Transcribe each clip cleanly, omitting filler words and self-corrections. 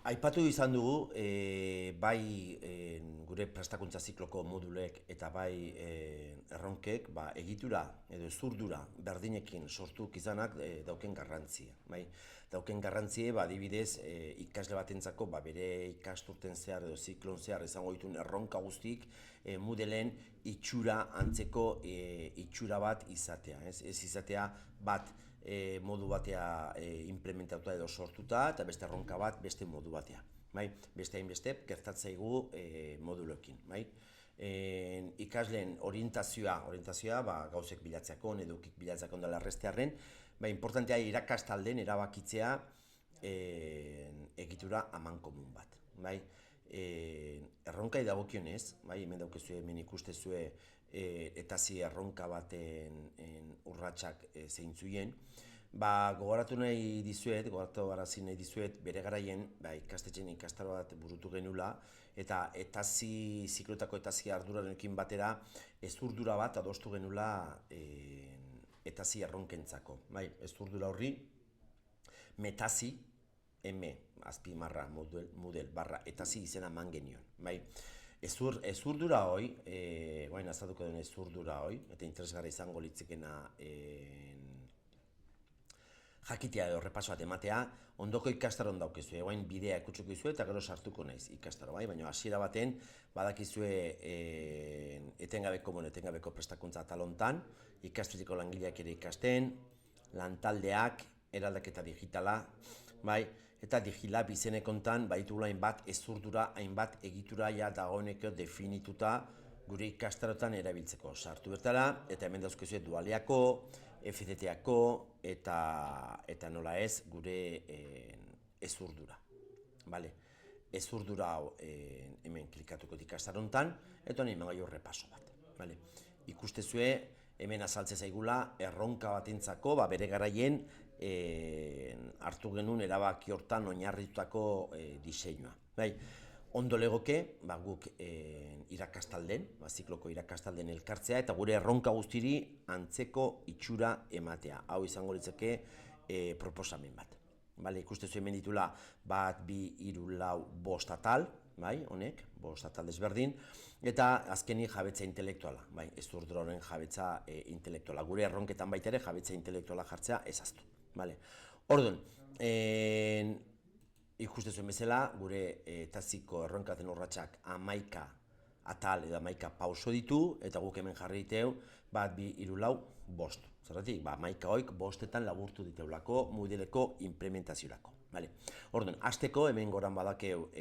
Aipatu izan dugu, bai gure prestakuntza zikloko modulek eta bai erronkek egitura edo zurdura berdinekin sortuk izanak dauken garrantzia. Bai? Dauken garrantzia, adibidez, ikasle batentzako bere ikasturten zehar edo ziklon zehar izango dituen erronka guztik modelen itxura antzeko itxura bat izatea. Ez izatea bat modu batea implementatuta edo sortuta eta beste erronka bat beste modu batea. Bai? Beste hainbeste gertatzaigu moduloekin. Bai? Ikasleen orientazioa gauzek bilatzeakon, edukik bilatzeakon dela errestearren, importantea irakastalden erabakitzea egitura amankomun bat. Bai? Erronkai dagokionez, hemen daukezue, hemen ikustezue etazi erronka baten urratsak zeintzuien, gogoratu nahi dizuet, bere garaien ikastetxeen ikastaro bat burutu genula eta ziklotako etazi ardurarekin batera ezurdura bat adostu genula etazi erronkentzako. Ezurdura horri metazi, azpimarra model barra etazi izena eman genion. Ezurdura hoi, guain azalduko den ezurdura hoi, eta interesgarra izango litzekena jakitea edo repaso bat ematea, ondoko ikastaron daukezue, guain bidea ekutsuko izue eta gero sartuko naiz ikastaro, baina hasiera baten badakizue etengabeko prestakuntza atalontan, ikastetxeko langileak ere ikasten, lantaldeak, eraldaketa digitala, eta digilab izenekontan baditugula hainbat ezurdura, hainbat egitura dagoeneko definituta gure ikastarotan erabiltzeko. Sartu bertara, eta hemen dauzkezue dualeako, FCT-ako, eta nola ez gure ezurdura. Ezurdura hau hemen klikatuko ikastarontan, eta honi eman gaio repaso bat. Ikustezue, hemen azaltze zaigula erronka batentzako bere garaien hartu genuen erabaki hortan oinarritutako diseinua. Ondo legoke guk irakastalden, zikloko irakastalden elkartzea eta gure erronka guztiri antzeko itxura ematea. Hau izango litzake proposamen bat. Ikustezu hemen ditula bat, bi, hiru, lau, bost atal, honek, bost atal desberdin, eta azkenik jabetza intelektuala, ezurdura horren jabetza intelektuala. Gure erronketan baita ere jabetza intelektuala jartzea ezaztu. Orduan, ikustezuen bezala, gure taziko erronkaten urratsak 11 atal edo 11 pauso ditu, eta guk hemen jarri diteu, bat, bi, hiru, lau, bost. Zergatik, 11 hoik bostetan laburtu diteulako modeleko implementaziorako. Orduan, hasteko hemen goran badakeu,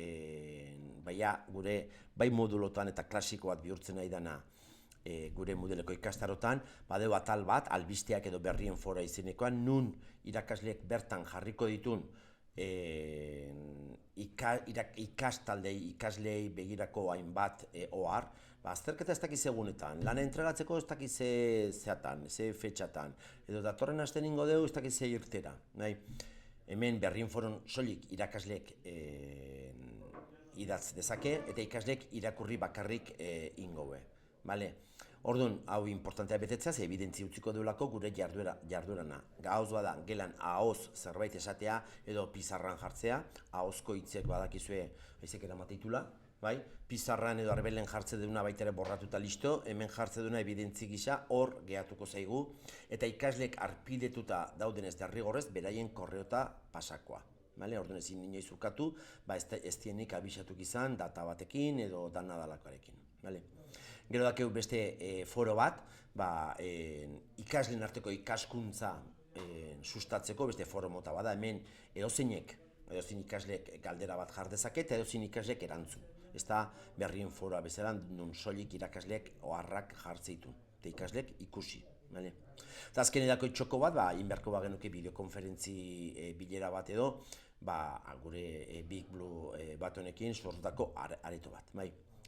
gure bai modulotan eta klasiko bat bihurtzen nahi dana gure modeleko ikastarotan, badeu atal bat, albisteak edo berrien fora izenekoan, nun irakasleek bertan jarriko ditun ikaslei begirako hainbat ohar, azterketa ez dakiz egunetan, lana entregatzeko ez dakiz zeatan, ze fetxatan, edo datorren asten ingo dugu ez dakiz ze irtera. Hemen berrien foron soilik irakasleek idatz dezake eta ikasleek irakurri bakarrik ingoe. Orduan, hau importantea betetzea, ze evidentzi utziko duelako gure jarduerana. Gauz bada, gelan ahoz zerbait esatea edo pizarran jartzea, ahozko hitzek badakizue haizek eramateitula, pizarran edo arbelen jartze duna baita ere borratuta listo, hemen jartze duna evidentzi gisa hor gehatuko zaigu, eta ikasleek arpidetuta daudenez derrigorrez beraien korreota pasakoa. Orduan ezin inoiz ukatu, ez dienik abisatuk izan data batekin edo dana dalakoarekin. Gero dakeu beste foro bat, ikasleen arteko ikaskuntza sustatzeko beste foro mota bada, hemen edozein ikasleek galdera bat jar dezake eta edozein ikasleek erantzun. Ez da berrien foroa bezala, nun soilik irakasleek oharrak jartzeitu, eta ikasleek ikusi. Eta azken edako txoko bat, inberko genuke bideokonferentzi bilera bat edo, gure Big Blue bat honekin sortutako areto bat.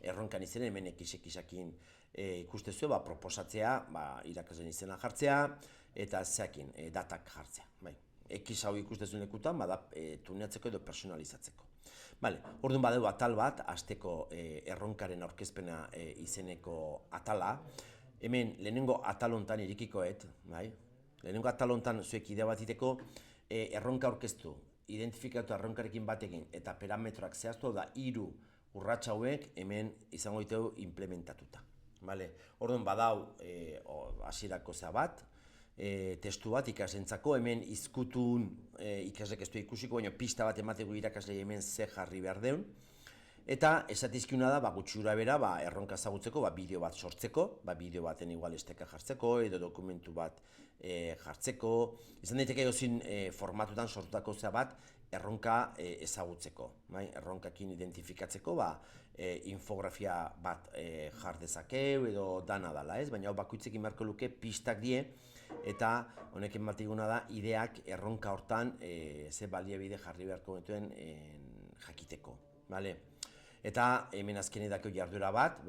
Erronkan izenen, hemen ekisekin ikustezu, proposatzea, irakasleen izena jartzea, eta zeakin, datak jartzea. Ekiz hau ikustezun lekutan, tuneatzeko edo personalizatzeko. Orduan badeu atal bat, hasteko erronkaren aurkezpena izeneko atala, hemen lehenengo atalontan irikikoet, lehenengo atalontan zuek idea bat iteko erronka aurkeztu, identifikatu erronkarekin batekin eta parametroak zehaztu da 3 urrats hauek hemen izango ditugu implementatuta. Vale? Orduan badau hasierako bat, testu bat ikaslentzako, hemen izkutun ikaslek ez du ikusiko, baina pista bat emateko irakaslei hemen ze jarri behar deun. Eta esatizkiuna da, gutxi bera, erronka ezagutzeko, bideo bat sortzeko, bideo baten igual esteka jartzeko, edo dokumentu bat jartzeko. Izan daiteke egozin formatutan sortutako bat erronka ezagutzeko. Erronkakin identifikatzeko, infografia bat jar dezakeu edo dana dala, ez? Baina bakoitzekin beharko luke pistak die, eta honekin batiguna da, ideak erronka hortan ze baliabide jarri beharko dituen jakiteko. Eta hemen azken edako jarduera bat,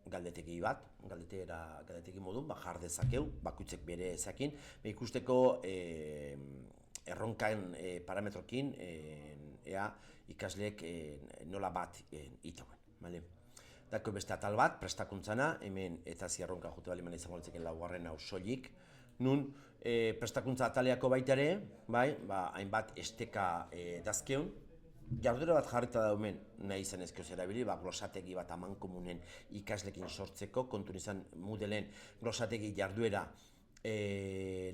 galdetegi bat, galdetegi modun, jar dezakeu, bakoitzek bere ezakin, ikusteko erronkan parametrokin ea ikasleek nola bat itauen. Dako beste atal bat, prestakuntzana, hemen eta erronka jute bali izango litzeken laugarren hau soilik, nun prestakuntza ataleako baita ere, hainbat esteka dazkeun, jarduera bat jarrita daumen nahi izan ezkioz erabili, glosategi bat amankomunen ikaslekin sortzeko, kontun izan Moodleen glosategi jarduera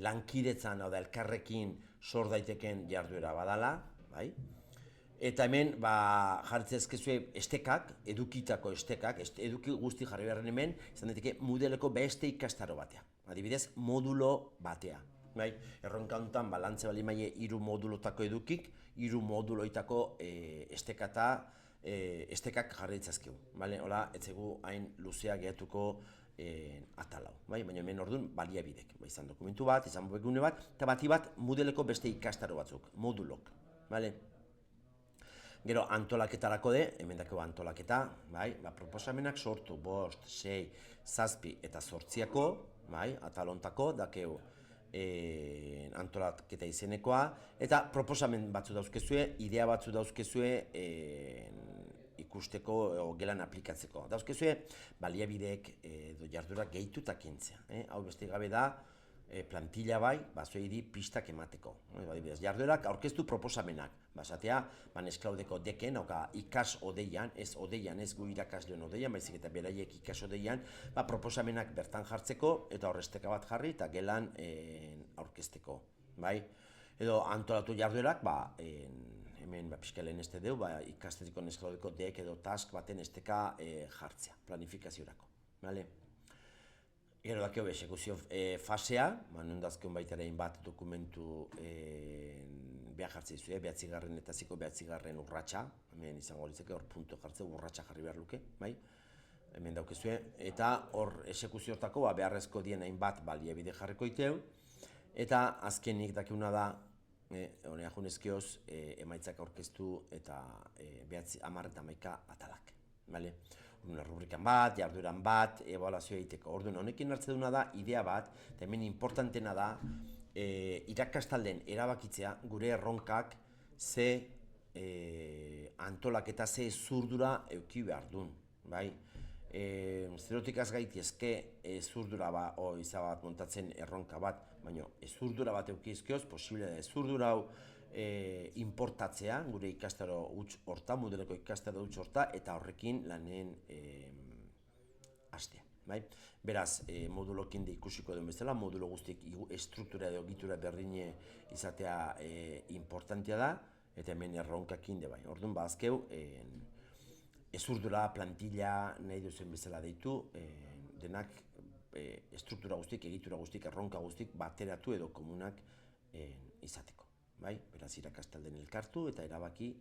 lankidetzan, hau da, elkarrekin sor daiteken jarduera badala, eta hemen jarritzen ezkezue estekak, edukitako estekak, eduki guzti jarri beharren hemen, izan daiteke Moodleko beste ikastaro batea, adibidez, modulo batea. Erronka honetan, balantze bali maile 3 modulotako edukik, 3 moduloitako estekak jarri ditzazkegu. Hola, etzegu hain luzea gehatuko atalau. Baina hemen orduan baliabidek. Izan dokumentu bat, izan webgune bat, eta bati bat Moodleko beste ikastaro batzuk, modulok. Gero antolaketarako de, hemen dako antolaketa, proposamenak sortu, 5, 6, 7 eta 8ako, atalontako, dakeu antolaketa izenekoa, eta proposamen batzu dauzkezue, idea batzu dauzkezue ikusteko gelan aplikatzeko. Dauzkezue baliabideek edo jardurak gehituta kentzea. Hau beste gabe da, plantilla zuei di pistak emateko. Jarduerak aurkeztu proposamenak. Basatea, Nesklaudeko deken, ikas odeian, ez gu irakasleon odeian, baizik eta beraiek ikas odeian, proposamenak bertan jartzeko, eta horresteka bat jarri, eta gelan aurkezteko. Edo antolatu jarduerak, hemen piskalen ez deu, ikastetiko Nesklaudeko dek edo task baten esteka jartzea, planifikaziorako. Gero dakeo exekuzio fasea, nondazkeun baitaren bat dokumentu behar jartzea izue, 9. eta 9. urratxa, hemen izango litzeke hor punto jartzea, urratxa jarri behar luke, hemen daukezue, eta hor exekuzio hortako beharrezko dien hainbat baliabide jarriko iteu, eta azkenik dakiuna da, honea junezkioz, emaitzak aurkeztu eta 10 eta 11 atalak. Rubrikan bat, jardueran bat, ebaluazioa egiteko. Orduan, honekin hartze duna da, idea bat, eta hemen importantena da, irakastalden erabakitzea gure erronkak ze antolaketa, ze zurdura euki behar duen. Zerotikaz gaitezke zurdura izan bat montatzen erronka bat, baina zurdura bat euki izkioz, posible da zurdura hau importatzea, gure ikastaro huts horta, Moodleko ikastaro huts horta, eta horrekin lanen hastea. Beraz, modulokin de ikusiko den bezala, modulo guztiek estruktura edo egitura berdine izatea importantea da, eta hemen erronkakin de bai. Orduan, azkeu, ezurdura, plantilla, nahi duzen bezala deitu, denak estruktura guztiek, egitura guztiek, erronka guztiek bateratu edo komunak izateko. Beraz, irakastalden elkartu eta erabaki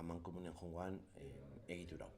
amankomunen joangoan egitura hau.